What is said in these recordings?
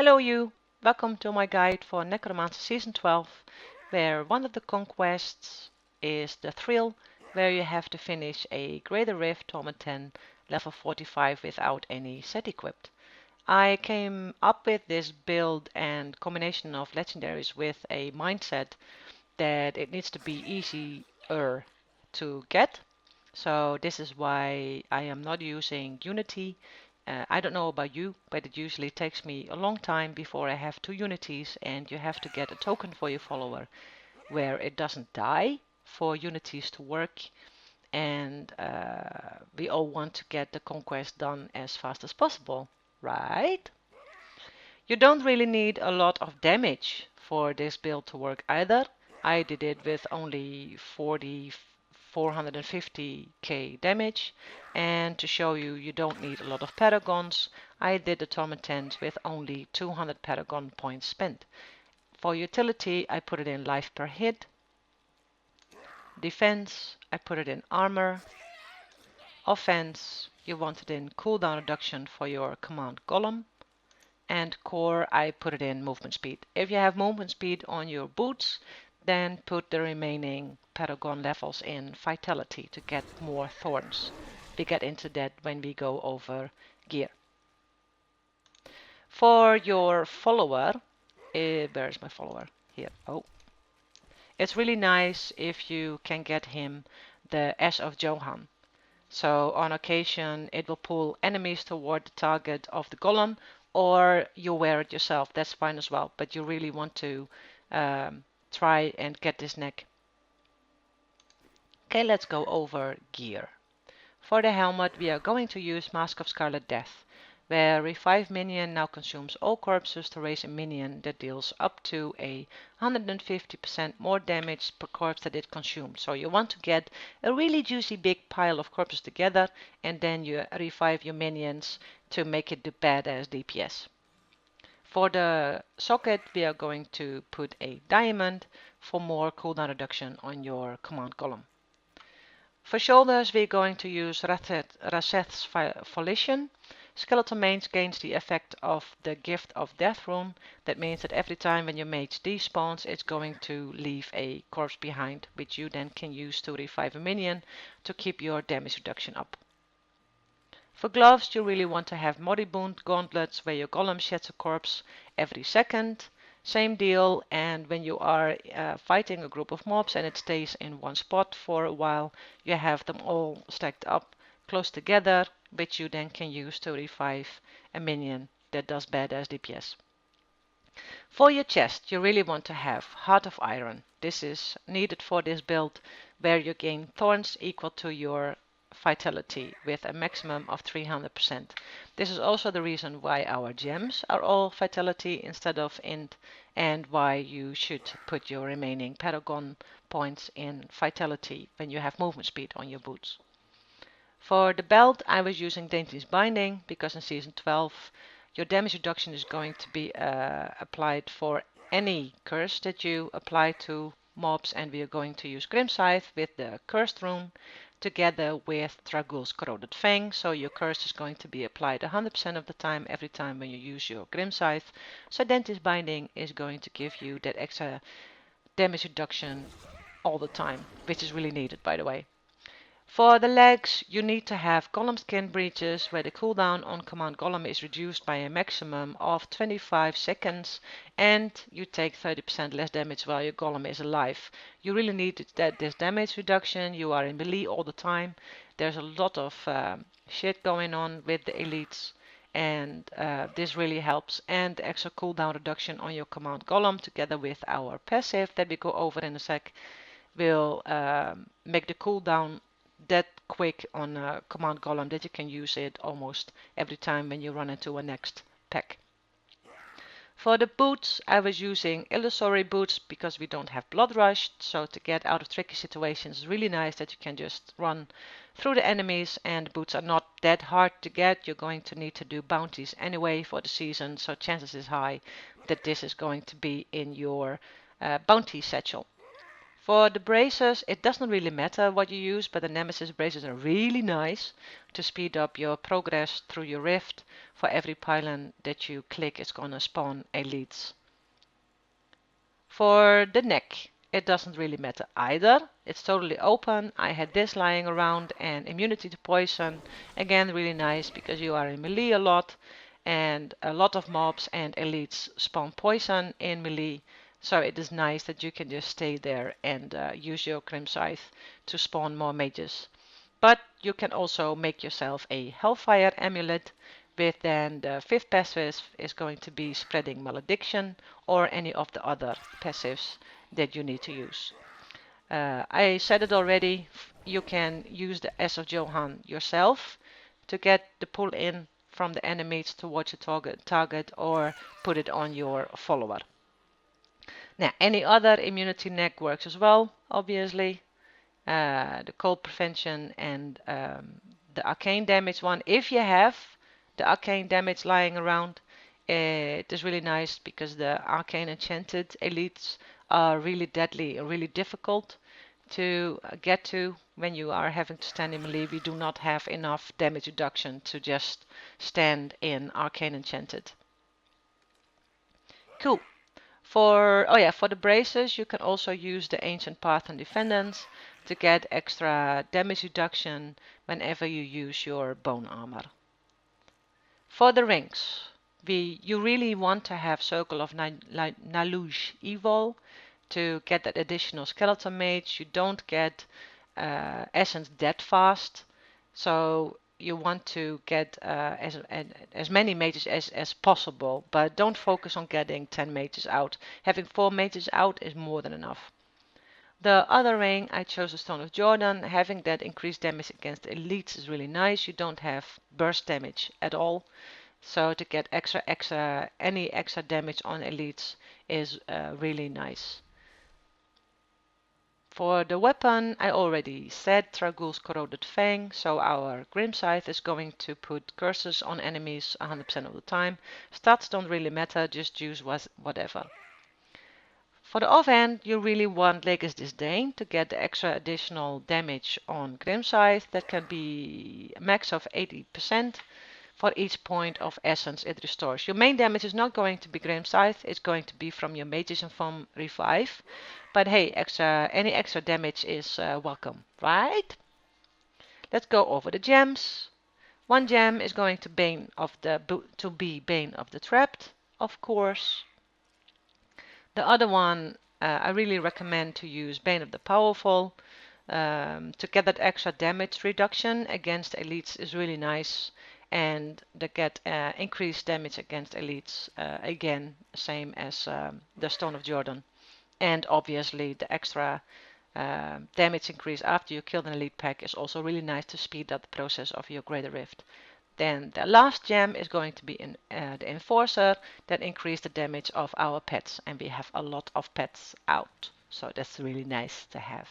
Hello you! Welcome to my guide for Necromancer Season 12, where one of the conquests is The Thrill, where you have to finish a Greater Rift Torment 10 level 45 without any set equipped. I came up with this build and combination of legendaries with a mindset that it needs to be easier to get. So this is why I am not using Unity. I don't know about you, but it usually takes me a long time before I have 2 unities, and you have to get a token for your follower where it doesn't die for unities to work. And we all want to get the conquest done as fast as possible, right? You don't really need a lot of damage for this build to work either. I did it with only 450k damage, and to show you you don't need a lot of paragons, I did the Torment 10s with only 200 paragon points spent. For utility I put it in life per hit, defense I put it in armor, offense you want it in cooldown reduction for your command golem, and core I put it in movement speed. If you have movement speed on your boots, then put the remaining paragon levels in vitality to get more thorns. We get into that when we go over gear. For your follower, where's my follower? Here. Oh, it's really nice if you can get him the Ash of Johan. So on occasion it will pull enemies toward the target of the golem, or you wear it yourself, that's fine as well, but you really want to try and get this neck. Okay, let's go over gear. For the helmet we are going to use Mask of Scarlet Death, where Revive Minion now consumes all corpses to raise a minion that deals up to a 150% more damage per corpse that it consumes. So you want to get a really juicy big pile of corpses together, and then you revive your minions to make it the badass DPS. For the socket we are going to put a diamond for more cooldown reduction on your command column. For shoulders we're going to use Raseth's Volition. Skeletal Mage gains the effect of the Gift of Death rune. That means that every time when your mage despawns, it's going to leave a corpse behind, which you then can use to revive a minion to keep your damage reduction up. For gloves you really want to have Moribund gauntlets where your golem sheds a corpse every second. Same deal, and when you are fighting a group of mobs and it stays in one spot for a while, you have them all stacked up close together, which you then can use to revive a minion that does badass DPS. For your chest, you really want to have Heart of Iron. This is needed for this build, where you gain thorns equal to your vitality with a maximum of 300%. This is also the reason why our gems are all vitality instead of int, and why you should put your remaining paragon points in vitality when you have movement speed on your boots. For the belt I was using Dainty's Binding because in Season 12 your damage reduction is going to be applied for any curse that you apply to mobs, and we are going to use Grim Scythe with the Cursed rune together with Tragul's Corroded Fang, so your curse is going to be applied 100% of the time every time when you use your Grim Scythe. So Dainty's Binding is going to give you that extra damage reduction all the time, which is really needed by the way. For the legs, you need to have golem skin breeches where the cooldown on command golem is reduced by a maximum of 25 seconds, and you take 30% less damage while your golem is alive. You really need this damage reduction. You are in melee all the time. There's a lot of shit going on with the elites, and this really helps. And the extra cooldown reduction on your command golem together with our passive that we go over in a sec will make the cooldown that quick on a command golem that you can use it almost every time when you run into a next pack. For the boots I was using illusory boots because we don't have blood rush, so to get out of tricky situations it's really nice that you can just run through the enemies, and boots are not that hard to get. You're going to need to do bounties anyway for the season, so chances is high that this is going to be in your bounty satchel. For the braces, it doesn't really matter what you use, but the Nemesis braces are really nice to speed up your progress through your rift. For every pylon that you click, it's gonna spawn elites. For the neck, it doesn't really matter either. It's totally open. I had this lying around, and immunity to poison. Again, really nice because you are in melee a lot, and a lot of mobs and elites spawn poison in melee. So it is nice that you can just stay there and use your Grim Scythe to spawn more mages. But you can also make yourself a Hellfire Amulet with then the fifth passive is going to be Spreading Malediction or any of the other passives that you need to use. I said it already, you can use the S of Johann yourself to get the pull in from the enemies towards your target or put it on your follower. Now, any other immunity neck works as well, obviously. The cold prevention and the arcane damage one. If you have the arcane damage lying around, it is really nice because the arcane enchanted elites are really deadly and really difficult to get to when you are having to stand in melee. We do not have enough damage reduction to just stand in arcane enchanted. Cool. For the braces, you can also use the Ancient Path and Defendants to get extra damage reduction whenever you use your bone armor. For the rings, you really want to have Circle of Naluj Evil to get that additional skeleton mage. You don't get essence dead fast, so you want to get as many mages as possible, but don't focus on getting 10 mages out. Having 4 mages out is more than enough. The other ring, I chose the Stone of Jordan. Having that increased damage against elites is really nice. You don't have burst damage at all. So to get any extra damage on elites is really nice. For the weapon, I already said Tragul's Corroded Fang, so our Grim Scythe is going to put curses on enemies 100% of the time. Stats don't really matter, just use whatever. For the offhand, you really want Legis Disdain to get the extra additional damage on Grim Scythe. That can be a max of 80% for each point of essence it restores. Your main damage is not going to be Grim Scythe, it's going to be from your mages and from revive. But hey, any extra damage is welcome, right? Let's go over the gems. One gem is going to be Bane of the Trapped, of course. The other one, I really recommend to use Bane of the Powerful. To get that extra damage reduction against elites is really nice, and to get increased damage against elites, again, same as the Stone of Jordan. And obviously the extra damage increase after you kill an elite pack is also really nice to speed up the process of your Greater Rift. Then the last gem is going to be the Enforcer that increase the damage of our pets, and we have a lot of pets out, so that's really nice to have.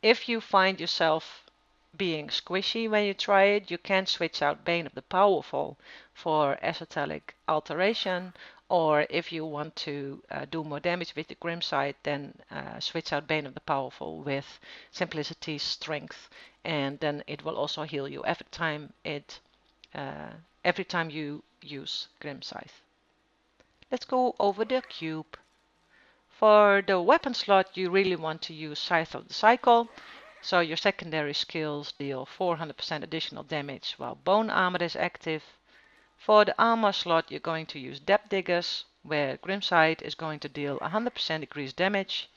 If you find yourself being squishy when you try it, you can switch out Bane of the Powerful for Esoteric Alteration, or if you want to do more damage with the Grim Scythe, then switch out Bane of the Powerful with Simplicity Strength, and then it will also heal you every time you use Grim Scythe. Let's go over the cube. For the weapon slot, you really want to use Scythe of the Cycle, so your secondary skills deal 400% additional damage while Bone Armor is active. For the armor slot, you're going to use Depth Diggers, where Grim Scythe is going to deal 100% increased damage.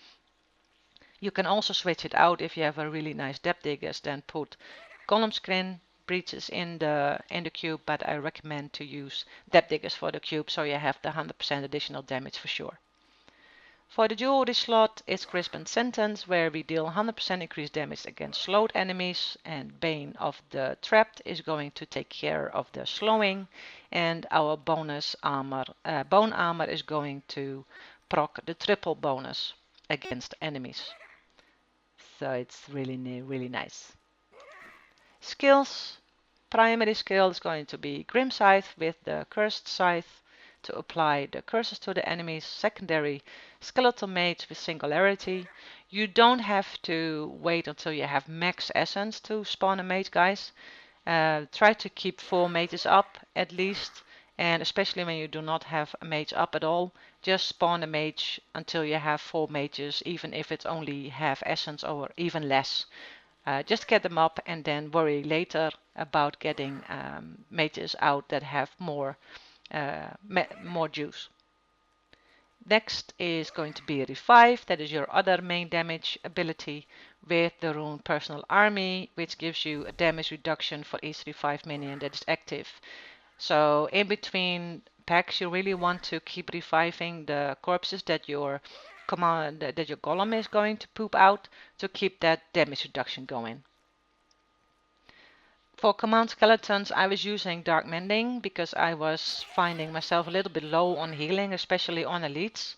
You can also switch it out if you have a really nice Depth Diggers, then put Column Screen breaches in the cube, but I recommend to use Depth Diggers for the cube so you have the 100% additional damage for sure. For the jewelry slot, it's Crisp and Sentence, where we deal 100% increased damage against slowed enemies, and Bane of the Trapped is going to take care of the slowing, and our bonus armor, bone armor, is going to proc the triple bonus against enemies. So it's really nice. Skills. Primary skill is going to be Grim Scythe with the Cursed Scythe to apply the curses to the enemy's secondary skeletal mage with Singularity. You don't have to wait until you have max essence to spawn a mage, guys. Try to keep 4 mages up at least, and especially when you do not have a mage up at all, just spawn a mage until you have 4 mages, even if it's only half essence or even less. Just get them up and then worry later about getting mages out that have more juice. Next is going to be Revive. That is your other main damage ability with the rune Personal Army, which gives you a damage reduction for each Revive minion that is active. So in between packs, you really want to keep reviving the corpses that your golem is going to poop out to keep that damage reduction going. For command skeletons, I was using Dark Mending because I was finding myself a little bit low on healing, especially on elites.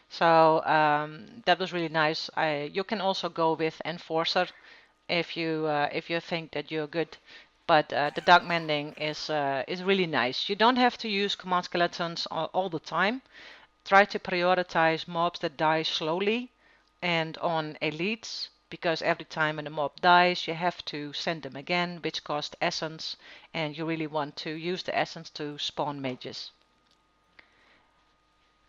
So that was really nice. You can also go with Enforcer if you think that you're good, but the Dark Mending is really nice. You don't have to use command skeletons all the time. Try to prioritize mobs that die slowly and on elites, because every time when a mob dies you have to send them again, which costs essence, and you really want to use the essence to spawn mages.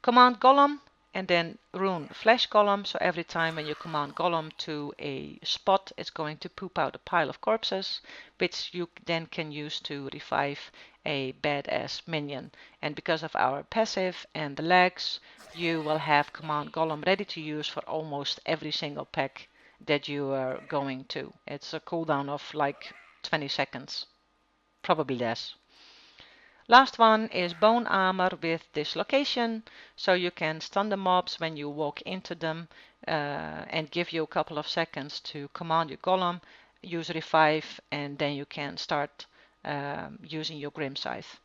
Command Golem and then rune Flesh Golem, so every time when you command Golem to a spot it's going to poop out a pile of corpses, which you then can use to revive a badass minion. And because of our passive and the lags, you will have command Golem ready to use for almost every single pack that you are going to. It's a cooldown of like 20 seconds, probably less. Last one is Bone Armor with Dislocation, so you can stun the mobs when you walk into them and give you a couple of seconds to command your golem, use Revive, and then you can start using your Grim Scythe.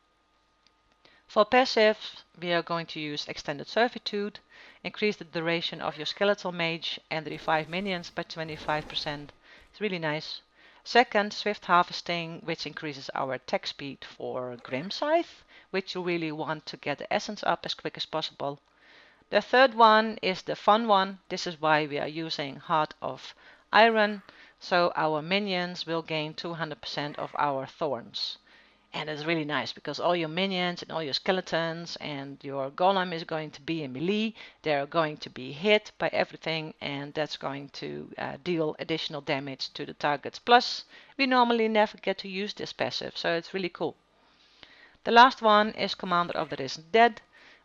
For passive, we are going to use Extended Servitude, increase the duration of your skeletal mage and revive minions by 25%. It's really nice. Second, Swift Harvesting, which increases our attack speed for Grim Scythe, which you really want to get the essence up as quick as possible. The third one is the fun one. This is why we are using Heart of Iron, so our minions will gain 200% of our thorns. And it's really nice because all your minions and all your skeletons and your golem is going to be in melee. They're going to be hit by everything, and that's going to deal additional damage to the targets. Plus, we normally never get to use this passive, so it's really cool. The last one is Commander of the Risen Dead,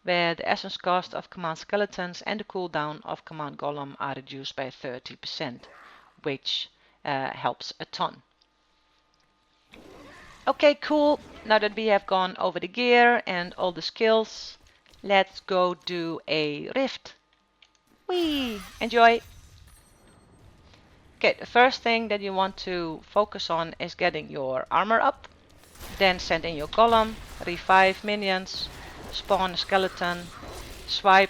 where the essence cost of command skeletons and the cooldown of command golem are reduced by 30%, which helps a ton. Okay, cool. Now that we have gone over the gear and all the skills, let's go do a rift. Whee! Enjoy! Okay, the first thing that you want to focus on is getting your armor up. Then send in your golem, revive minions, spawn a skeleton, swipe,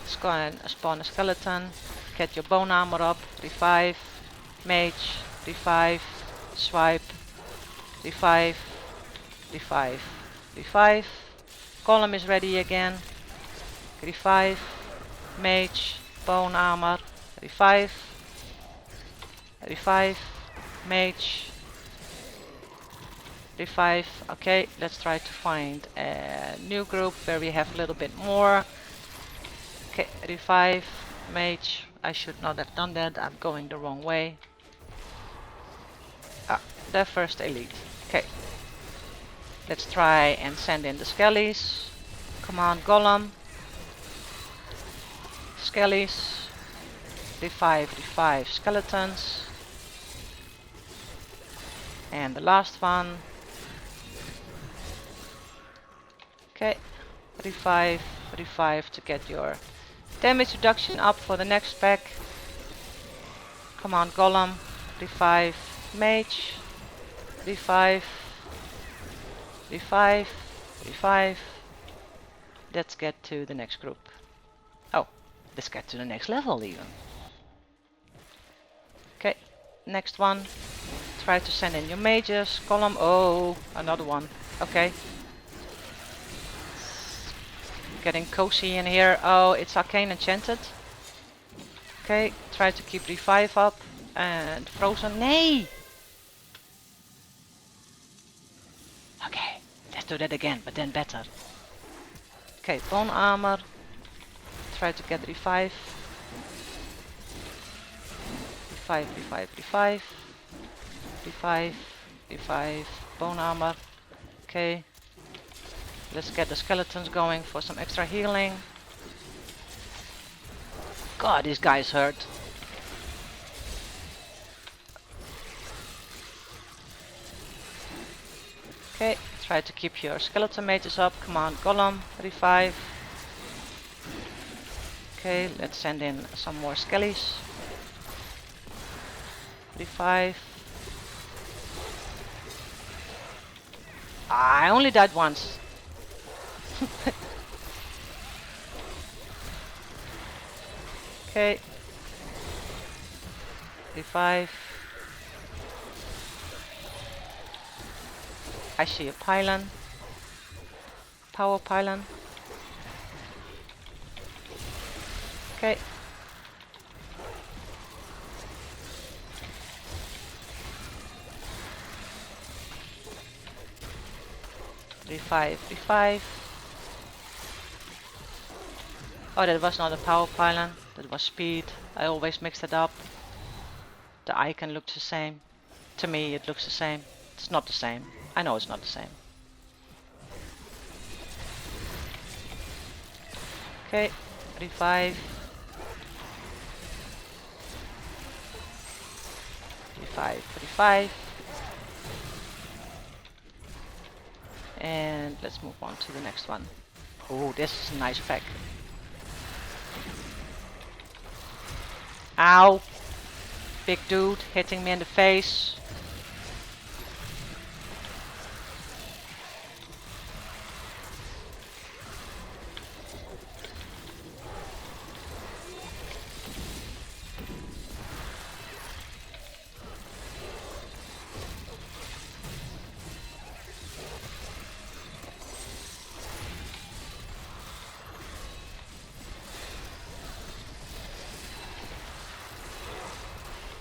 spawn a skeleton, get your bone armor up, revive, mage, revive, swipe, revive, revive, revive. Golem is ready again. Revive, mage, bone armor, revive, revive, mage, revive. Okay, let's try to find a new group where we have a little bit more. Okay, revive, mage. I should not have done that. I'm going the wrong way. The first elite. Okay. Let's try and send in the skellies. Command golem. Skellies. Revive skeletons. And the last one. Okay. Revive to get your damage reduction up for the next pack. Command golem. Revive mage. Revive. Let's get to the next group. Oh, let's get to the next level even. Okay, next one. Try to send in your mages. Column. Oh, another one. Okay. Getting cozy in here. Oh, it's arcane enchanted. Okay, try to keep revive up. And frozen. Nay! Okay, let's do that again, but then better. Okay, bone armor. Try to get revive. Revive, revive, revive. Revive, revive, bone armor. Okay. Let's get the skeletons going for some extra healing. God, this guy's hurt. Okay, try to keep your skeleton mages up. Come on, golem, revive. Okay, let's send in some more skellies. Revive. I only died once. Okay. Revive. I see a pylon. Power pylon. Okay. Revive, revive. Oh, that was not a power pylon. That was speed. I always mixed it up. The icon looks the same. To me, it looks the same. It's not the same. I know it's not the same. Okay, revive. Revive, revive. And let's move on to the next one. Oh, this is a nice pack. Ow! Big dude hitting me in the face.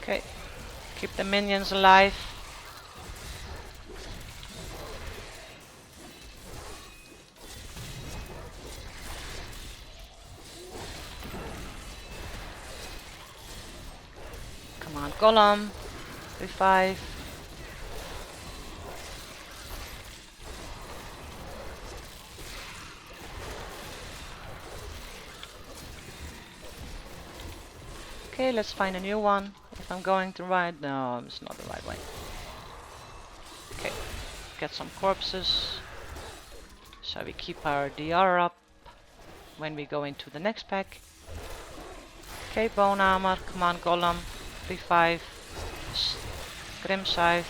Okay, keep the minions alive. Come on, golem. Revive. Okay, let's find a new one. If I'm going to right, no, it's not the right way. Okay, get some corpses. So we keep our DR up when we go into the next pack. Okay, bone armor, come on golem, revive, grim scythe.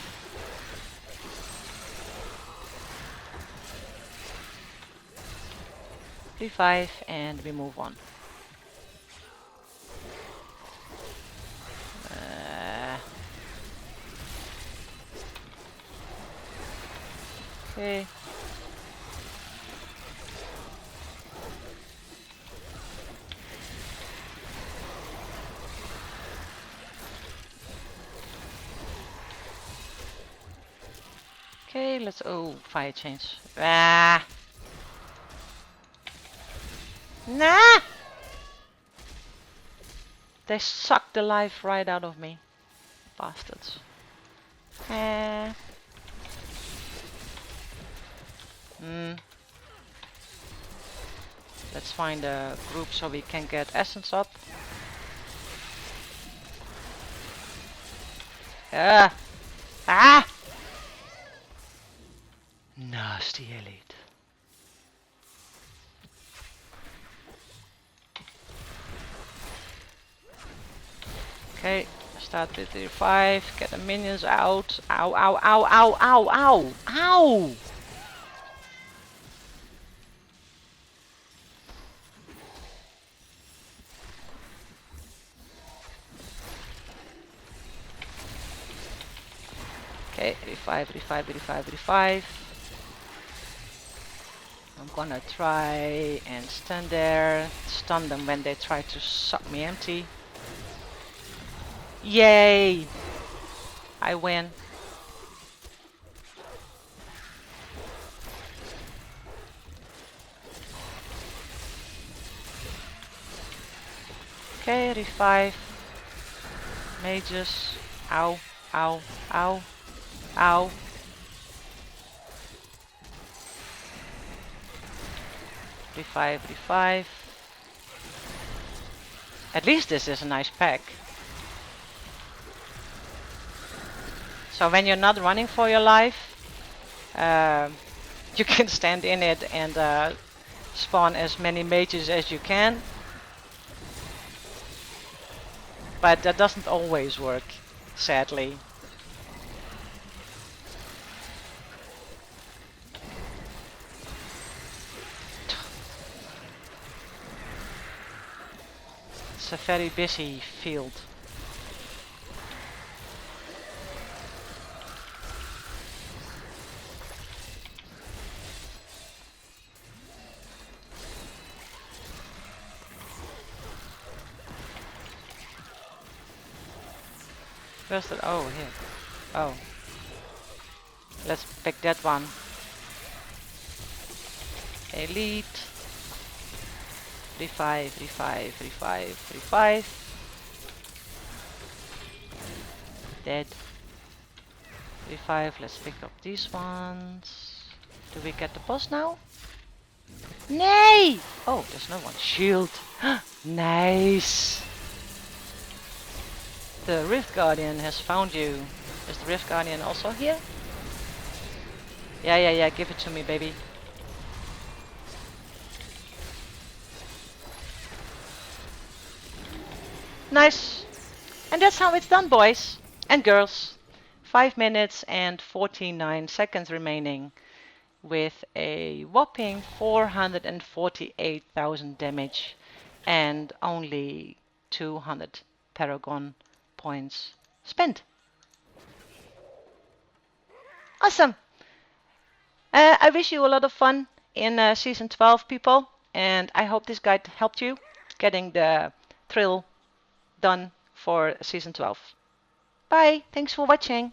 Revive, and we move on. Okay. Okay, let's, oh, fire chains. Ah! Nah! They sucked the life right out of me. Bastards. Let's find a group so we can get essence up. Ah! Ah! Nasty elite. Okay, start with the 5, get the minions out. Ow, ow, ow, ow, ow, ow! Ow! Okay, revive, revive, revive, revive. I'm Gonna try and stand there, stun them when they try to suck me empty. Yay! I win. Okay, revive. Mages. Ow, ow, ow, ow. Revive, revive. At least this is a nice pack. So when you're not running for your life, you can stand in it and spawn as many mages as you can. But that doesn't always work, sadly. It's a very busy field. Where's that? Oh, here. Oh. Let's pick that one. Elite. Revive, revive, revive, revive. Dead. Revive, let's pick up these ones. Do we get the boss now? Nay! Oh, there's no one. Shield. Nice! The Rift Guardian has found you. Is the Rift Guardian also here? Yeah, give it to me, baby. Nice! And that's how it's done, boys and girls. 5 minutes and 49 seconds remaining with a whopping 448,000 damage and only 200 paragon points spent. Awesome! I wish you a lot of fun in Season 12, people, and I hope this guide helped you getting the thrill done for Season 12. Bye! Thanks for watching!